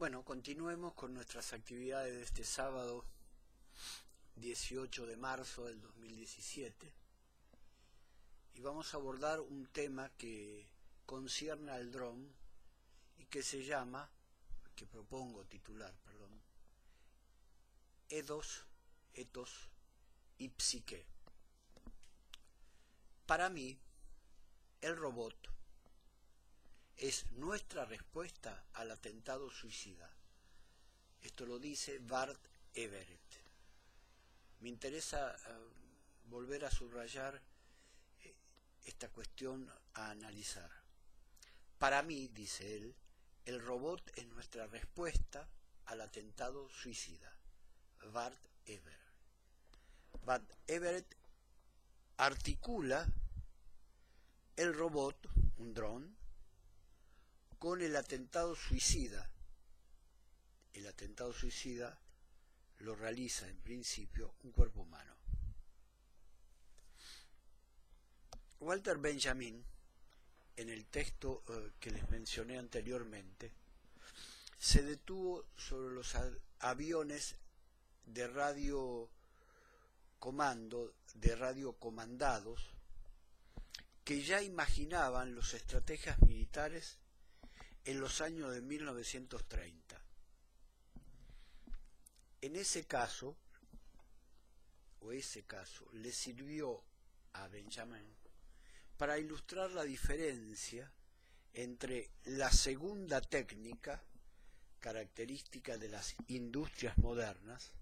Bueno, continuemos con nuestras actividades de este sábado 18 de marzo del 2017 y vamos a abordar un tema que concierne al dron y que se llama, que propongo titular, perdón, Etos y Psique. Para mí, el robot es nuestra respuesta al atentado suicida. Esto lo dice Bart Everett. Me interesa volver a subrayar esta cuestión a analizar. Para mí, dice él, el robot es nuestra respuesta al atentado suicida. Bart Everett. Bart Everett articula el robot, un dron, con el atentado suicida. El atentado suicida lo realiza en principio un cuerpo humano. Walter Benjamin, en el texto que les mencioné anteriormente, se detuvo sobre los aviones de radiocomandados que ya imaginaban los estrategas militares en los años de 1930. Ese caso le sirvió a Benjamin para ilustrar la diferencia entre la segunda técnica, característica de las industrias modernas,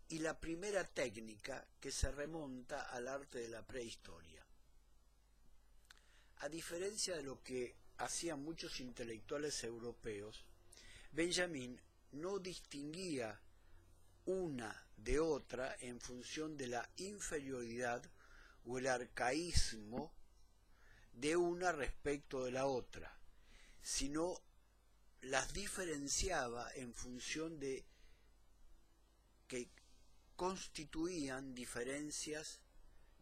y la primera técnica que se remonta al arte de la prehistoria. A diferencia de lo que hacían muchos intelectuales europeos, Benjamin no distinguía una de otra en función de la inferioridad o el arcaísmo de una respecto de la otra, sino las diferenciaba en función de que constituían diferencias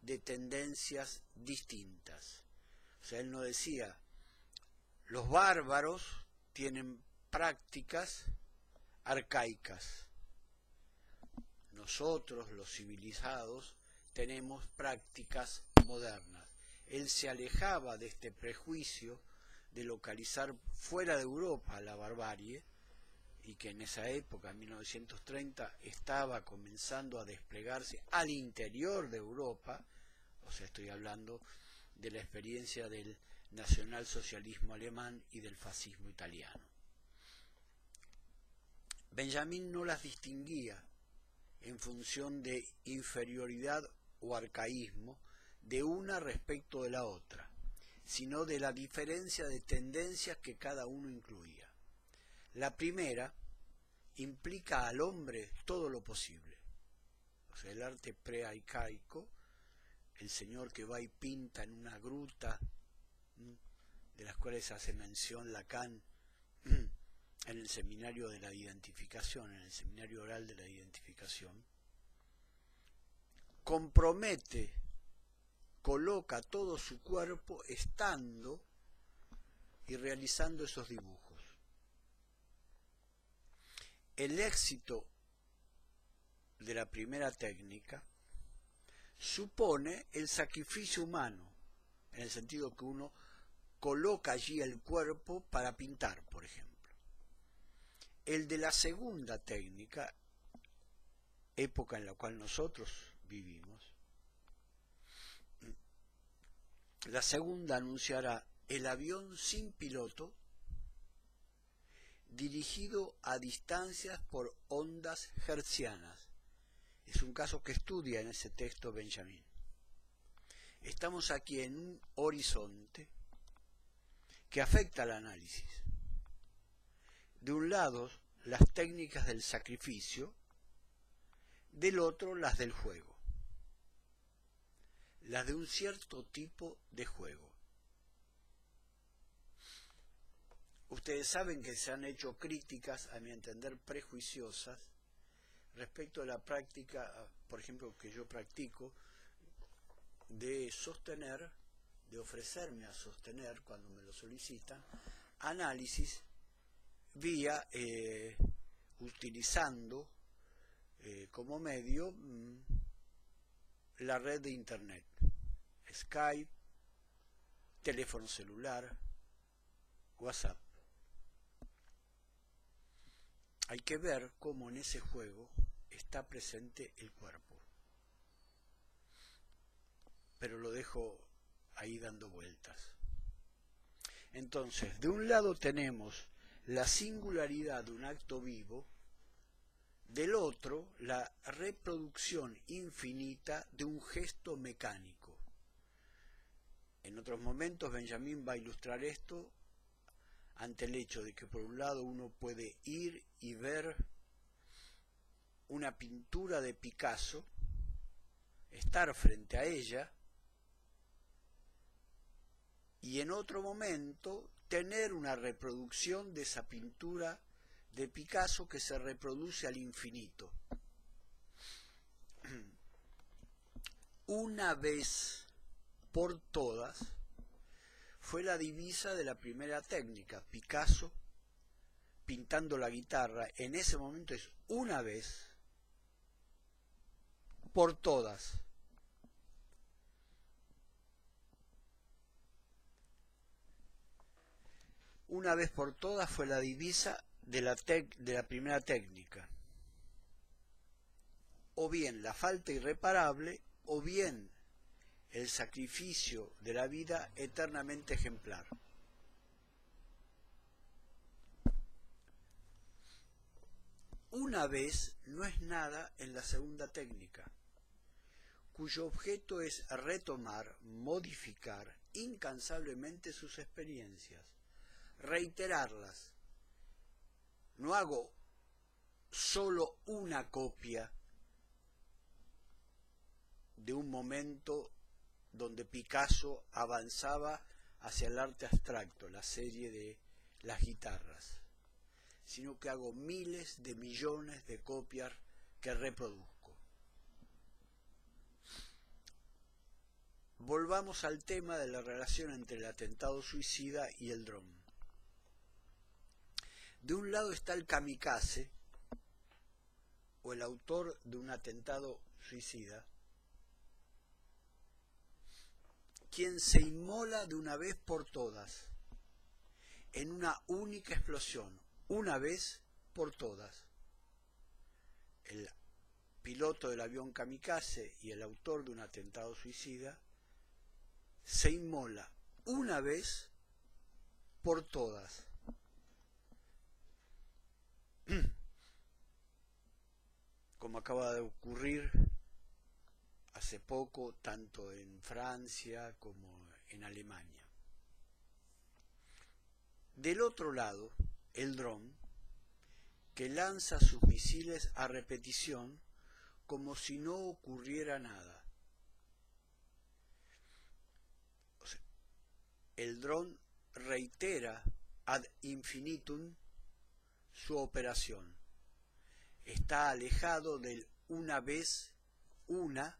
de tendencias distintas. O sea, él no decía, los bárbaros tienen prácticas arcaicas. Nosotros, los civilizados, tenemos prácticas modernas. Él se alejaba de este prejuicio de localizar fuera de Europa la barbarie, y que en esa época, en 1930, estaba comenzando a desplegarse al interior de Europa. O sea, estoy hablando de la experiencia del nacionalsocialismo alemán y del fascismo italiano. Benjamin no las distinguía en función de inferioridad o arcaísmo de una respecto de la otra, sino de la diferencia de tendencias que cada uno incluía. La primera implica al hombre todo lo posible. O sea, el arte prearcaico, el señor que va y pinta en una gruta, de las cuales hace mención Lacan en el seminario de la identificación, en el seminario oral de la identificación, coloca todo su cuerpo estando y realizando esos dibujos. El éxito de la primera técnica supone el sacrificio humano, en el sentido que uno coloca allí el cuerpo para pintar, por ejemplo. El de la segunda técnica, época en la cual nosotros vivimos, la segunda anunciará el avión sin piloto dirigido a distancias por ondas hertzianas. Es un caso que estudia en ese texto Benjamin. Estamos aquí en un horizonte que afecta al análisis. De un lado, las técnicas del sacrificio, del otro, las del juego. Las de un cierto tipo de juego. Ustedes saben que se han hecho críticas, a mi entender, prejuiciosas, respecto a la práctica, por ejemplo, que yo practico, de ofrecerme a sostener, cuando me lo solicitan, análisis vía utilizando como medio la red de internet, Skype, teléfono celular, WhatsApp. Hay que ver cómo en ese juego está presente el cuerpo. Pero lo dejo ahí dando vueltas. Entonces, de un lado tenemos la singularidad de un acto vivo, del otro la reproducción infinita de un gesto mecánico. En otros momentos Benjamin va a ilustrar esto ante el hecho de que por un lado uno puede ir y ver una pintura de Picasso, estar frente a ella, y en otro momento tener una reproducción de esa pintura de Picasso que se reproduce al infinito. Una vez por todas fue la divisa de la primera técnica. Picasso pintando la guitarra en ese momento es una vez por todas. Una vez por todas fue la divisa de la primera técnica. O bien la falta irreparable, o bien el sacrificio de la vida eternamente ejemplar. Una vez no es nada en la segunda técnica, cuyo objeto es retomar, modificar incansablemente sus experiencias, reiterarlas. No hago solo una copia de un momento donde Picasso avanzaba hacia el arte abstracto, la serie de las guitarras, sino que hago miles de millones de copias que reproduzco. Volvamos al tema de la relación entre el atentado suicida y el dron. De un lado está el kamikaze, o el autor de un atentado suicida, quien se inmola de una vez por todas, en una única explosión, una vez por todas. El piloto del avión kamikaze y el autor de un atentado suicida se inmola una vez por todas. Como acaba de ocurrir hace poco, tanto en Francia como en Alemania. Del otro lado, el dron, que lanza sus misiles a repetición como si no ocurriera nada. O sea, el dron reitera ad infinitum su operación. Está alejado del una vez, una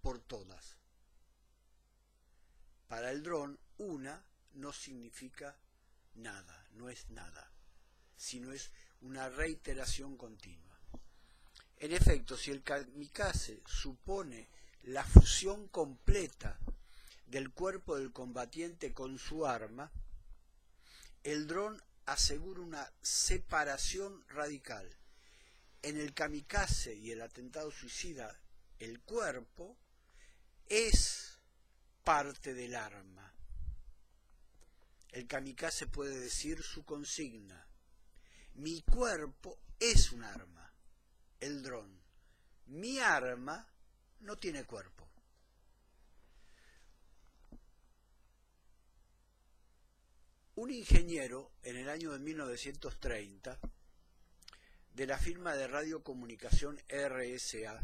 por todas. Para el dron, una no significa nada, no es nada, sino es una reiteración continua. En efecto, si el kamikaze supone la fusión completa del cuerpo del combatiente con su arma, el dron asegura una separación radical. En el kamikaze y el atentado suicida, el cuerpo es parte del arma. El kamikaze puede decir su consigna: mi cuerpo es un arma. El dron: mi arma no tiene cuerpo. Un ingeniero en el año de 1930 de la firma de radiocomunicación RSA,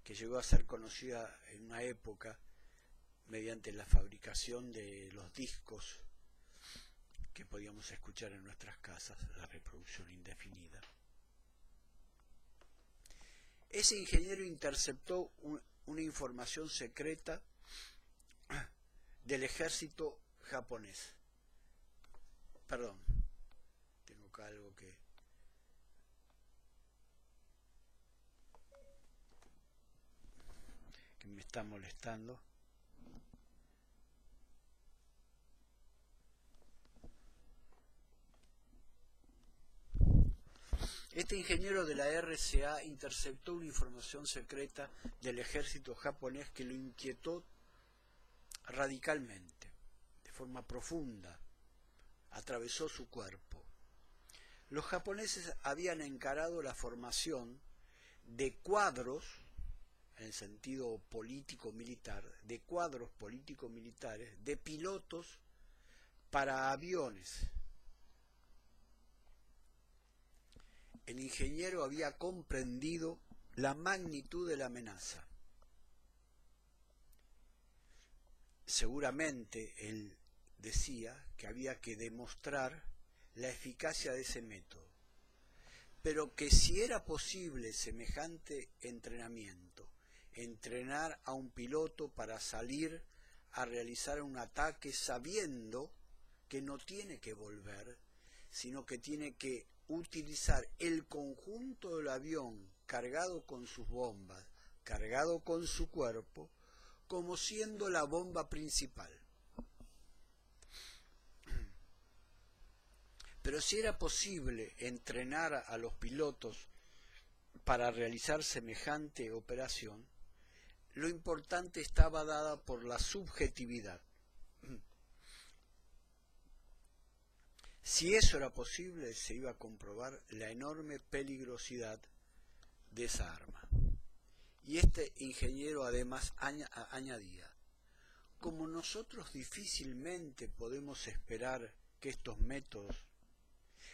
que llegó a ser conocida en una época mediante la fabricación de los discos que podíamos escuchar en nuestras casas, la reproducción indefinida. Ese ingeniero interceptó una información secreta del ejército japonés. Perdón, tengo acá algo que me está molestando. Este ingeniero de la RCA interceptó una información secreta del ejército japonés que lo inquietó radicalmente, de forma profunda, atravesó su cuerpo. Los japoneses habían encarado la formación de cuadros, en el sentido político-militar, de cuadros político-militares, de pilotos para aviones. El ingeniero había comprendido la magnitud de la amenaza. Seguramente él decía que había que demostrar la eficacia de ese método, pero que si era posible semejante entrenamiento, entrenar a un piloto para salir a realizar un ataque sabiendo que no tiene que volver, sino que tiene que utilizar el conjunto del avión cargado con sus bombas, cargado con su cuerpo, como siendo la bomba principal. Pero si era posible entrenar a los pilotos para realizar semejante operación, lo importante estaba dada por la subjetividad. Si eso era posible, se iba a comprobar la enorme peligrosidad de esa arma. Y este ingeniero además añadía, como nosotros difícilmente podemos esperar que estos métodos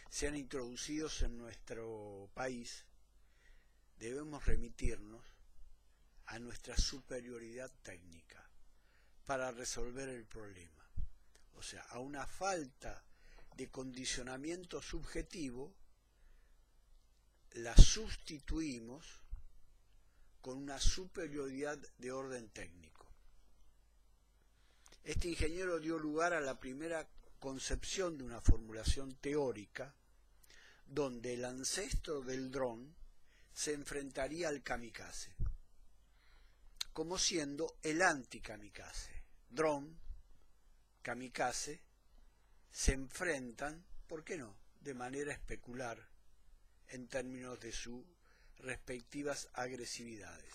sean introducidos en nuestro país, debemos remitirnos a nuestra superioridad técnica para resolver el problema. O sea, a una falta de condicionamiento subjetivo, la sustituimos con una superioridad de orden técnico. Este ingeniero dio lugar a la primera concepción de una formulación teórica donde el ancestro del dron se enfrentaría al kamikaze, como siendo el anti-kamikaze. Dron, kamikaze, se enfrentan, ¿por qué no?, de manera especular en términos de sus respectivas agresividades.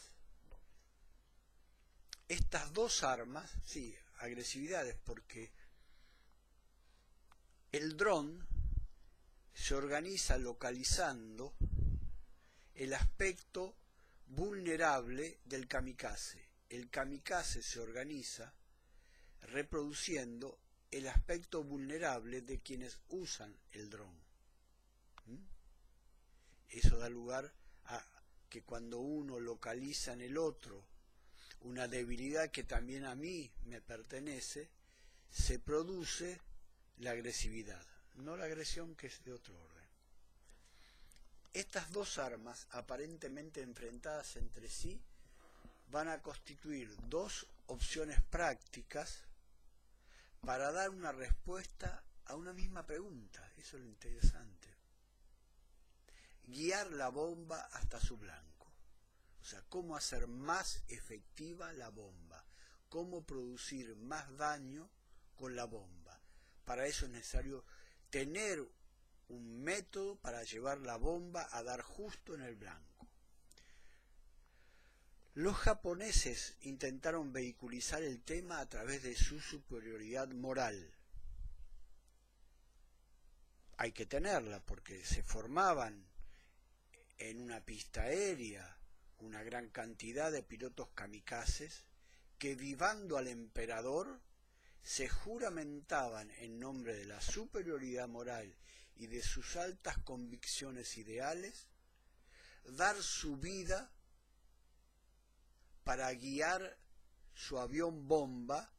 Estas dos armas, sí, agresividades, porque el dron se organiza localizando el aspecto vulnerable del kamikaze. El kamikaze se organiza reproduciendo el aspecto vulnerable de quienes usan el dron. Eso da lugar a que cuando uno localiza en el otro una debilidad que también a mí me pertenece, se produce la agresividad, no la agresión, que es de otro orden. Estas dos armas, aparentemente enfrentadas entre sí, van a constituir dos opciones prácticas para dar una respuesta a una misma pregunta. Eso es lo interesante. Guiar la bomba hasta su blanco. O sea, cómo hacer más efectiva la bomba, cómo producir más daño con la bomba. Para eso es necesario tener un método para llevar la bomba a dar justo en el blanco. Los japoneses intentaron vehiculizar el tema a través de su superioridad moral. Hay que tenerla porque se formaban en una pista aérea una gran cantidad de pilotos kamikazes que, vivando al emperador, se juramentaban en nombre de la superioridad moral y de sus altas convicciones ideales, dar su vida para guiar su avión bomba,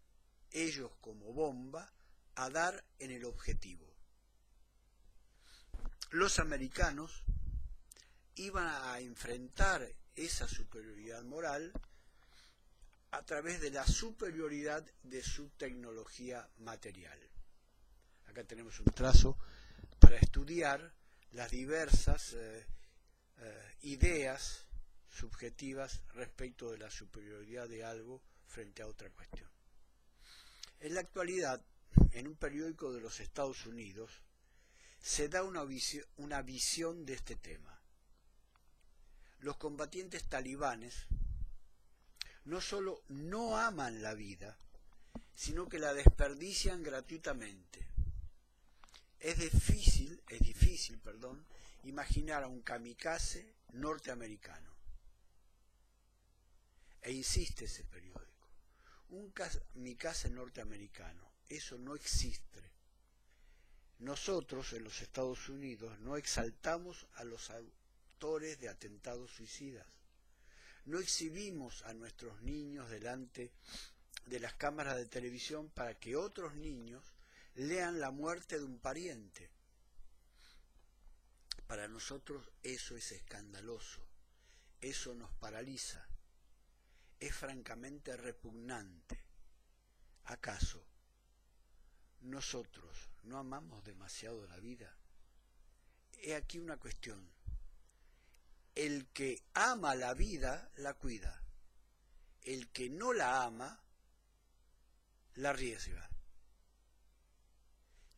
ellos como bomba, a dar en el objetivo. Los americanos iban a enfrentar esa superioridad moral a través de la superioridad de su tecnología material. Acá tenemos un trazo para estudiar las diversas ideas subjetivas respecto de la superioridad de algo frente a otra cuestión. En la actualidad, en un periódico de los Estados Unidos, se da una visión de este tema. Los combatientes talibanes no solo no aman la vida, sino que la desperdician gratuitamente. Es difícil, imaginar a un kamikaze norteamericano. E insiste ese periódico, un kamikaze norteamericano, eso no existe. Nosotros en los Estados Unidos no exaltamos a los autores de atentados suicidas. No exhibimos a nuestros niños delante de las cámaras de televisión para que otros niños lean la muerte de un pariente. Para nosotros eso es escandaloso, eso nos paraliza, es francamente repugnante. ¿Acaso nosotros no amamos demasiado la vida? He aquí una cuestión. El que ama la vida la cuida. El que no la ama la arriesga.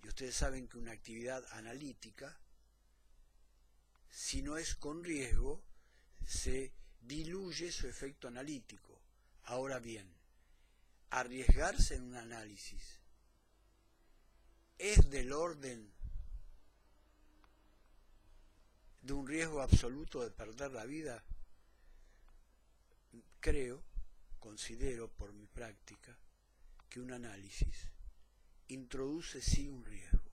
Y ustedes saben que una actividad analítica, si no es con riesgo, se diluye su efecto analítico. Ahora bien, arriesgarse en un análisis es del orden de un riesgo absoluto de perder la vida. Considero por mi práctica, que un análisis introduce sí un riesgo.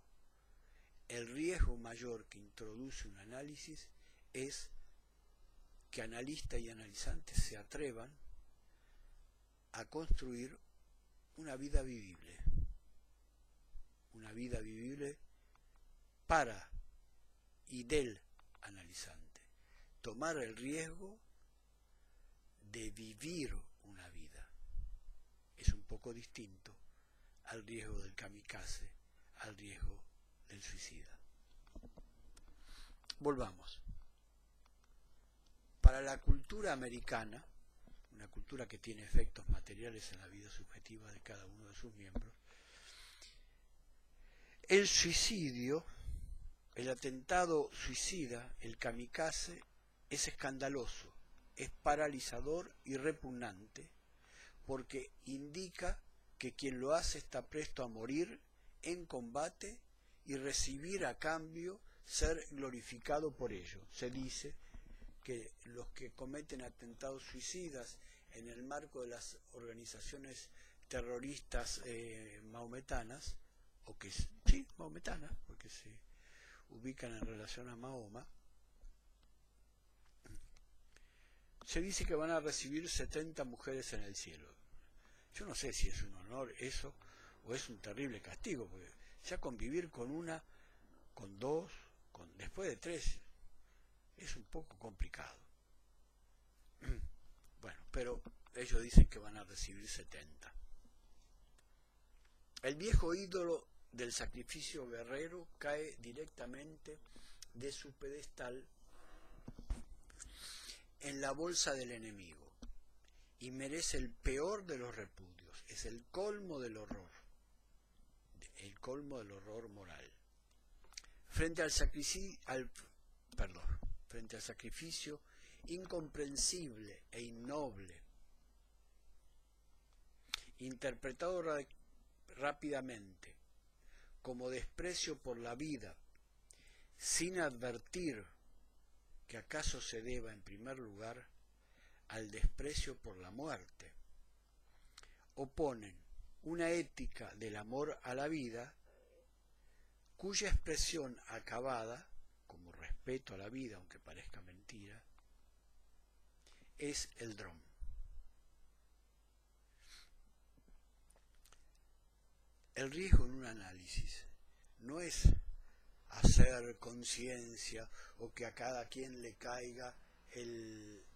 El riesgo mayor que introduce un análisis es que analistas y analizantes se atrevan a construir una vida vivible para y del analizante. Tomar el riesgo de vivir una vida es un poco distinto al riesgo del kamikaze, al riesgo del suicida. Volvamos. Para la cultura americana, una cultura que tiene efectos materiales en la vida subjetiva de cada uno de sus miembros, el suicidio, el atentado suicida, el kamikaze, es escandaloso, es paralizador y repugnante, porque indica que quien lo hace está presto a morir en combate y recibir a cambio ser glorificado por ello. Se dice que los que cometen atentados suicidas en el marco de las organizaciones terroristas mahometanas, mahometanas, porque se ubican en relación a Mahoma, se dice que van a recibir 70 mujeres en el cielo. Yo no sé si es un honor eso o es un terrible castigo, porque ya convivir con una, con dos, después de 3, es un poco complicado. Bueno, pero ellos dicen que van a recibir 70. El viejo ídolo del sacrificio guerrero cae directamente de su pedestal en la bolsa del enemigo y merece el peor de los repudios. Es el colmo del horror moral. Frente al sacrificio incomprensible e innoble, interpretado rápidamente como desprecio por la vida, sin advertir que acaso se deba en primer lugar al desprecio por la muerte, oponen una ética del amor a la vida cuya expresión acabada, como respeto a la vida, aunque parezca mentira, es el dron. El riesgo en un análisis no es hacer conciencia o que a cada quien le caiga el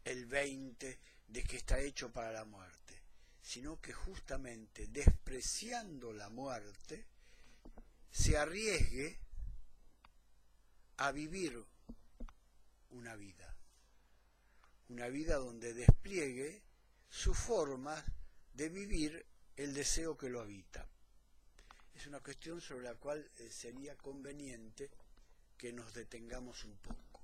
20 de que está hecho para la muerte, sino que justamente despreciando la muerte se arriesgue a vivir una vida donde despliegue sus formas de vivir el deseo que lo habita. Es una cuestión sobre la cual sería conveniente que nos detengamos un poco.